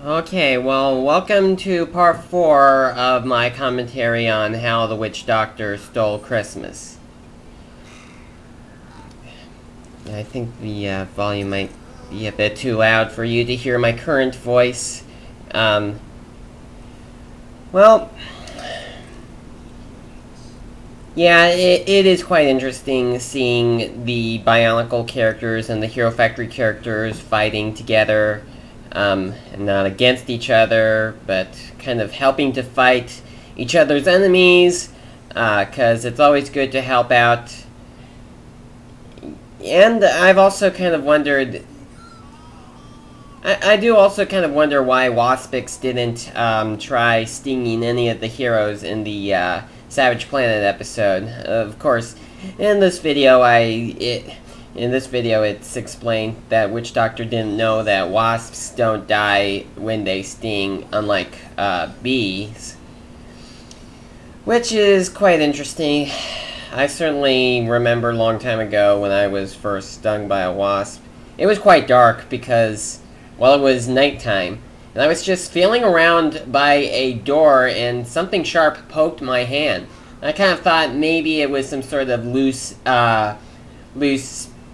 Okay, well, welcome to part 4 of my commentary on how the Witch Doctor stole Christmas. I think the volume might be a bit too loud for you to hear my current voice. Well, yeah, it is quite interesting seeing the Bionicle characters and the Hero Factory characters fighting together. And not against each other, but kind of helping to fight each other's enemies, because it's always good to help out. And I've also kind of wondered... I do also kind of wonder why Waspix didn't try stinging any of the heroes in the Savage Planet episode. Of course, in this video it's explained that Witch Doctor didn't know that wasps don't die when they sting, unlike bees. Which is quite interesting. I certainly remember a long time ago when I was first stung by a wasp. It was quite dark because, well, it was nighttime. And I was just feeling around by a door and something sharp poked my hand. I kind of thought maybe it was some sort of loose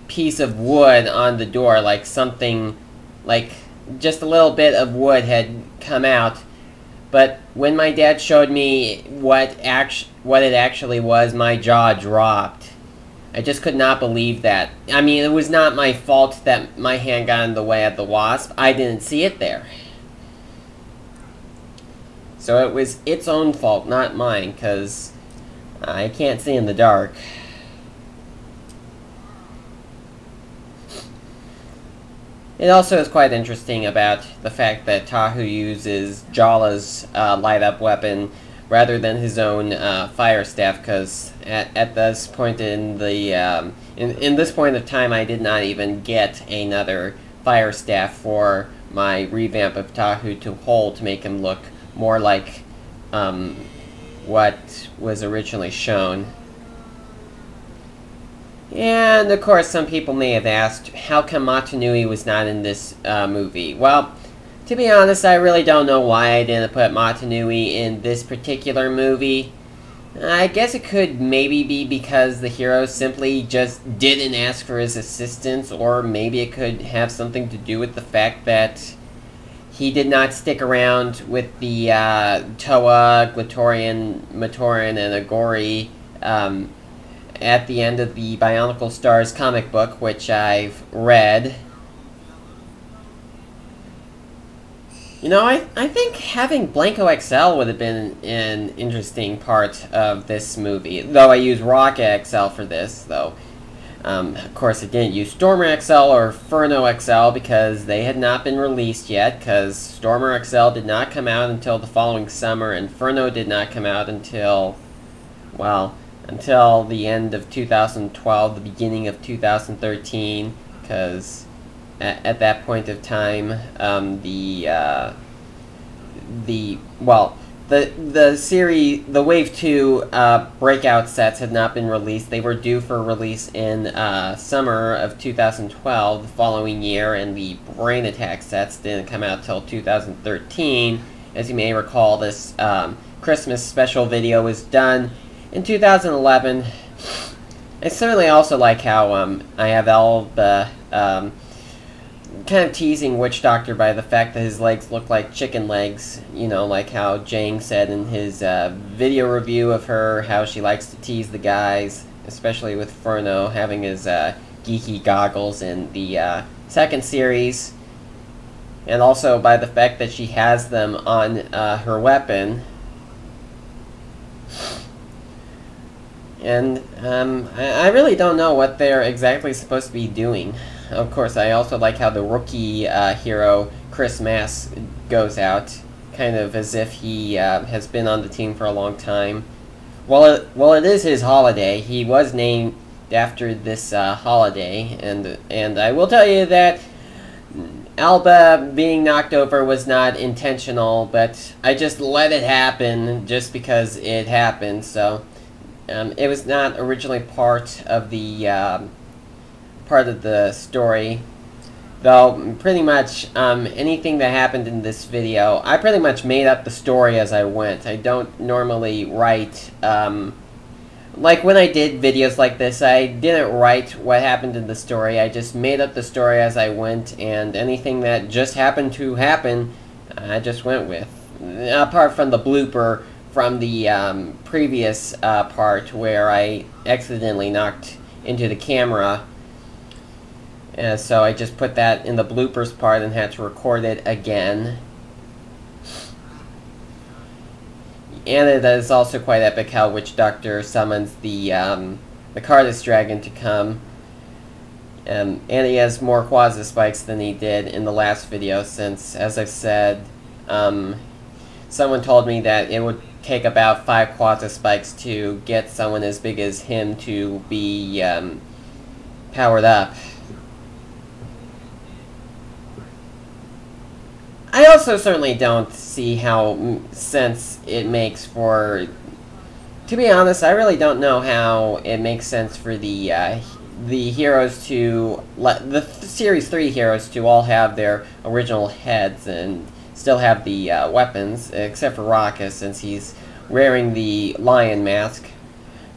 piece of wood on the door, like something, like just a little bit of wood had come out. But when my dad showed me what it actually was, my jaw dropped. I just could not believe that. I mean, it was not my fault that my hand got in the way of the wasp. I didn't see it there. So it was its own fault, not mine, because I can't see in the dark. It also is quite interesting about the fact that Tahu uses Jala's light-up weapon rather than his own fire staff, because at this point in the in this point of time, I did not even get another fire staff for my revamp of Tahu to hold to make him look more like what was originally shown. And, of course, some people may have asked, how come Motunui was not in this movie? Well, to be honest, I really don't know why I didn't put Motunui in this particular movie. I guess it could maybe be because the hero simply just didn't ask for his assistance, or maybe it could have something to do with the fact that he did not stick around with the Toa, Glatorian, Matoran, and Agori at the end of the Bionicle Stars comic book, which I've read. You know, I think having Blanco XL would have been an interesting part of this movie, though I used Rock XL for this, though. Of course, I didn't use Stormer XL or Furno XL because they had not been released yet, because Stormer XL did not come out until the following summer, and Furno did not come out until, well, until the end of 2012, the beginning of 2013, because at that point of time, the series, the Wave 2 breakout sets had not been released. They were due for release in summer of 2012, the following year, and the Brain Attack sets didn't come out till 2013. As you may recall, this Christmas special video was done in 2011. I certainly also like how I have Elba kind of teasing Witch Doctor by the fact that his legs look like chicken legs. You know, like how Jang said in his video review of her, how she likes to tease the guys, especially with Furno having his geeky goggles in the second series. And also by the fact that she has them on her weapon. And I really don't know what they're exactly supposed to be doing. Of course, I also like how the rookie hero, Chris Mass, goes out, kind of as if he has been on the team for a long time. Well, it is his holiday. He was named after this holiday, and I will tell you that Alba being knocked over was not intentional, but I just let it happen just because it happened, so... it was not originally part of the story, Though, pretty much, anything that happened in this video, I pretty much made up the story as I went. I don't normally write, like when I did videos like this, I didn't write what happened in the story. I just made up the story as I went, and anything that just happened to happen, I just went with. Apart from the blooper from the previous part where I accidentally knocked into the camera. So I just put that in the bloopers part and had to record it again. And it is also quite epic how Witch Doctor summons the Cardus Dragon to come. And he has more Quasi Spikes than he did in the last video, since, as I've said, someone told me that it would take about 5 Quasi Spikes to get someone as big as him to be powered up. I also certainly don't see how sense it makes for... To be honest, I really don't know how it makes sense for the heroes to... the Series 3 heroes to all have their original heads and still have the weapons, except for Rockus, since he's wearing the lion mask.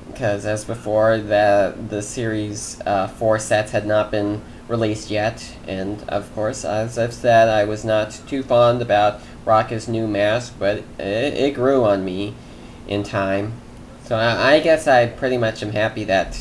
Because, as before, the Series 4 sets had not been released yet, and of course, as I've said, I was not too fond about Rockus' new mask, but it grew on me in time. So I guess I pretty much am happy that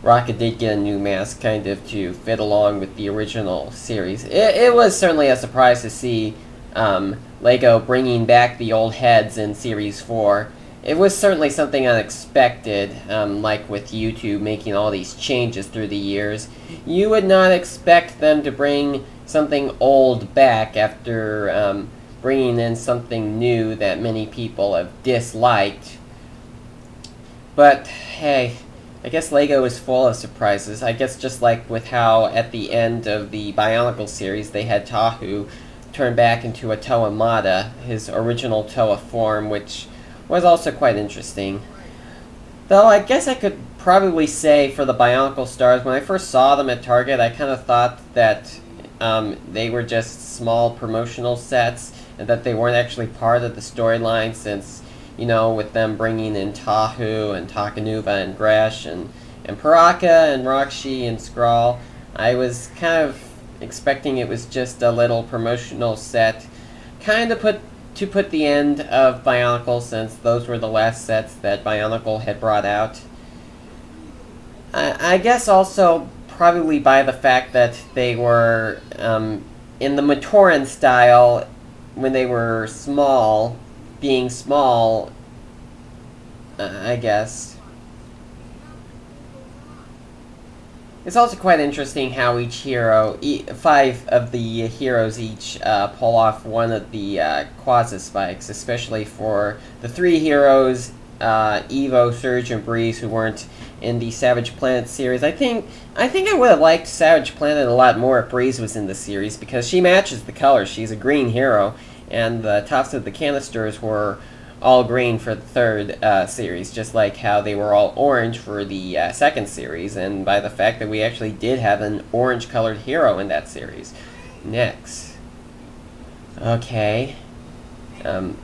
Rocket did get a new mask, kind of to fit along with the original series. It was certainly a surprise to see LEGO bringing back the old heads in Series 4. It was certainly something unexpected, like with YouTube making all these changes through the years. You would not expect them to bring something old back after bringing in something new that many people have disliked. But, hey, I guess LEGO is full of surprises. I guess just like with how at the end of the Bionicle series they had Tahu turn back into a Toa Mata, his original Toa form, which was also quite interesting. Though I guess I could probably say for the Bionicle stars, when I first saw them at Target, I kind of thought that they were just small promotional sets, and that they weren't actually part of the storyline, since, you know, with them bringing in Tahu and Takanuva and Gresh and Paraka and Rockshi and Skrull, I was kind of expecting it was just a little promotional set, kind of to put the end of Bionicle, since those were the last sets that Bionicle had brought out. I guess also probably by the fact that they were in the Matoran style when they were small, being small, I guess. It's also quite interesting how each hero, 5 of the heroes each pull off one of the Quasi Spikes, especially for the 3 heroes, Evo, Surge, and Breeze, who weren't in the Savage Planet series. I think I would have liked Savage Planet a lot more if Breeze was in the series, because she matches the colors. She's a green hero, and the tops of the canisters were all green for the 3rd series, just like how they were all orange for the 2nd series, and by the fact that we actually did have an orange-colored hero in that series. Next. Okay. You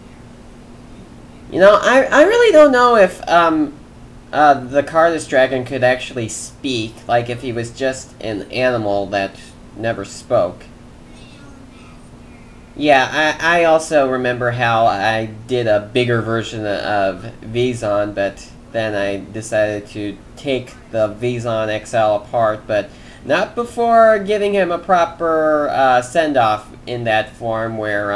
know, I really don't know if the Cardus Dragon could actually speak, like if he was just an animal that never spoke. Yeah, I also remember how I did a bigger version of Vizon, but then I decided to take the Vizon XL apart, but not before giving him a proper send-off in that form where,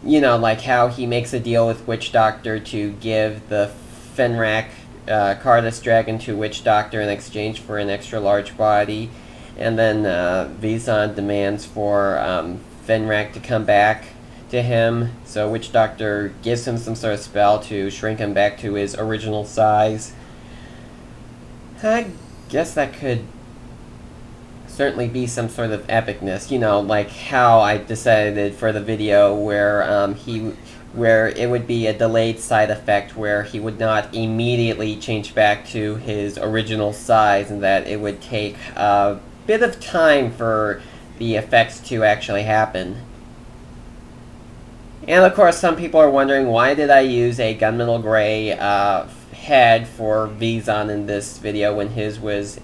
you know, like how he makes a deal with Witch Doctor to give the Fenrak Cardus Dragon to Witch Doctor in exchange for an extra large body, and then Vizon demands for Fenrak to come back to him, so Witch Doctor gives him some sort of spell to shrink him back to his original size. I guess that could certainly be some sort of epicness, you know, like how I decided for the video where where it would be a delayed side effect where he would not immediately change back to his original size, and that it would take a bit of time for the effects to actually happen. And of course, some people are wondering, why did I use a gunmetal gray head for Vizon in this video when his was,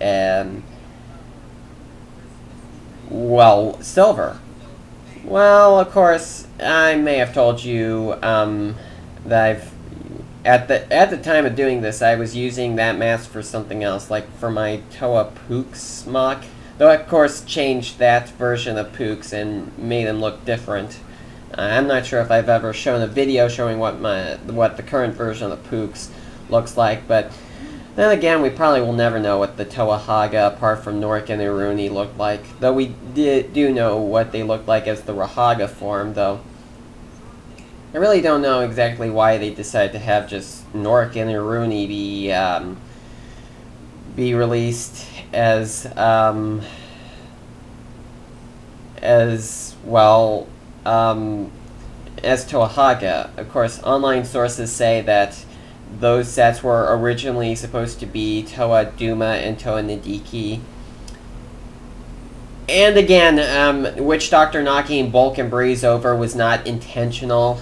well, silver? Well, of course, I may have told you that at the time of doing this, I was using that mask for something else, like for my Toa Pooks mock. Though I, of course, changed that version of Pooks and made him look different. I'm not sure if I've ever shown a video showing what the current version of Pooks looks like, but then again, we probably will never know what the Toa Haga, apart from Norik and Iruni, looked like. Though we do know what they looked like as the Rahaga form, though. I really don't know exactly why they decided to have just Norik and Iruni be released as well as Toa Haga. Of course, online sources say that those sets were originally supposed to be Toa Duma and Toa Nadiki. And again, Witch Doctor knocking Bulk and Breeze over was not intentional,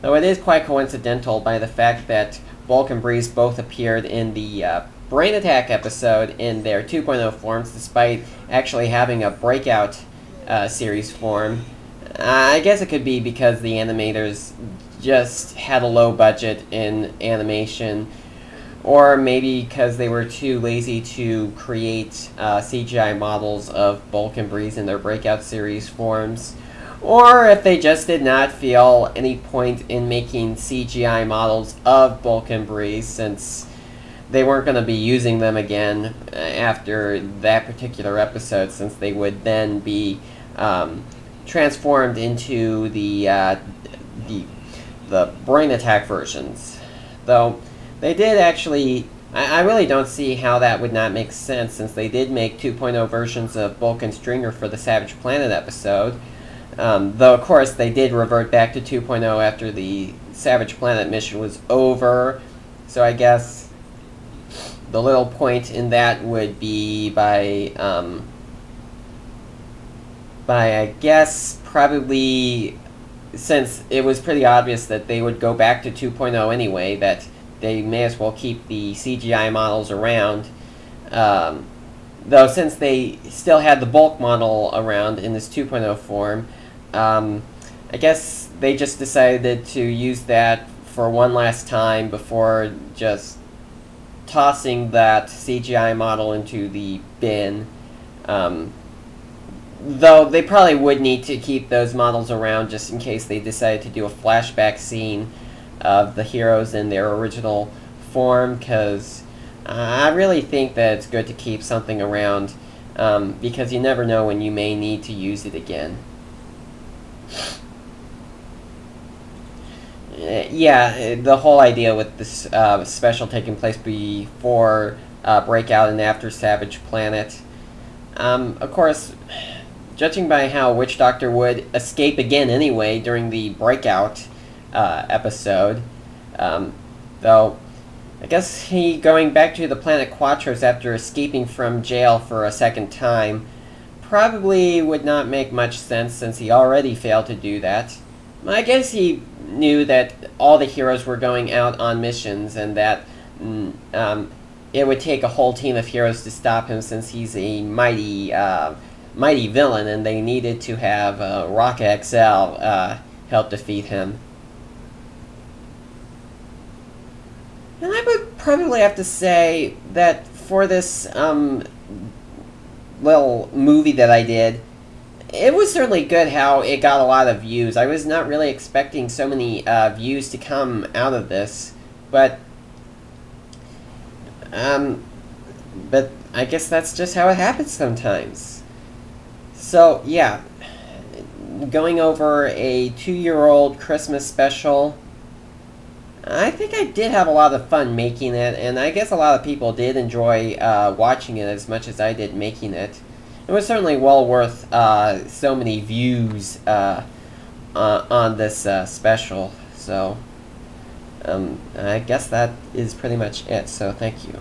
though it is quite coincidental by the fact that Bulk and Breeze both appeared in the Brain Attack episode in their 2.0 forms, despite actually having a breakout series form. I guess it could be because the animators just had a low budget in animation, or maybe because they were too lazy to create CGI models of Bulk and Breeze in their breakout series forms, or if they just did not feel any point in making CGI models of Bulk and Breeze, since they weren't going to be using them again after that particular episode, since they would then be transformed into the Brain Attack versions. Though they did actually, I really don't see how that would not make sense, since they did make 2.0 versions of Bulk and Stringer for the Savage Planet episode. Though of course they did revert back to 2.0 after the Savage Planet mission was over, so I guess the little point in that would be by I guess probably, since it was pretty obvious that they would go back to 2.0 anyway, that they may as well keep the CGI models around. Though since they still had the Bulk model around in this 2.0 form, I guess they just decided to use that for one last time before just tossing that CGI model into the bin. Though they probably would need to keep those models around just in case they decided to do a flashback scene of the heroes in their original form, because I really think that it's good to keep something around, because you never know when you may need to use it again. Yeah, the whole idea with this special taking place before Breakout and after Savage Planet. Of course, judging by how Witch Doctor would escape again anyway during the Breakout episode, though I guess he going back to the planet Quatros after escaping from jail for a second time probably would not make much sense, since he already failed to do that. I guess he knew that all the heroes were going out on missions, and that it would take a whole team of heroes to stop him, since he's a mighty villain, and they needed to have Rocket XL help defeat him. And I would probably have to say that for this little movie that I did, it was certainly good how it got a lot of views. I was not really expecting so many views to come out of this, but I guess that's just how it happens sometimes. So yeah, going over a 2-year-old Christmas special, I think I did have a lot of fun making it, and I guess a lot of people did enjoy watching it as much as I did making it. It was certainly well worth so many views on this special, so I guess that is pretty much it, so thank you.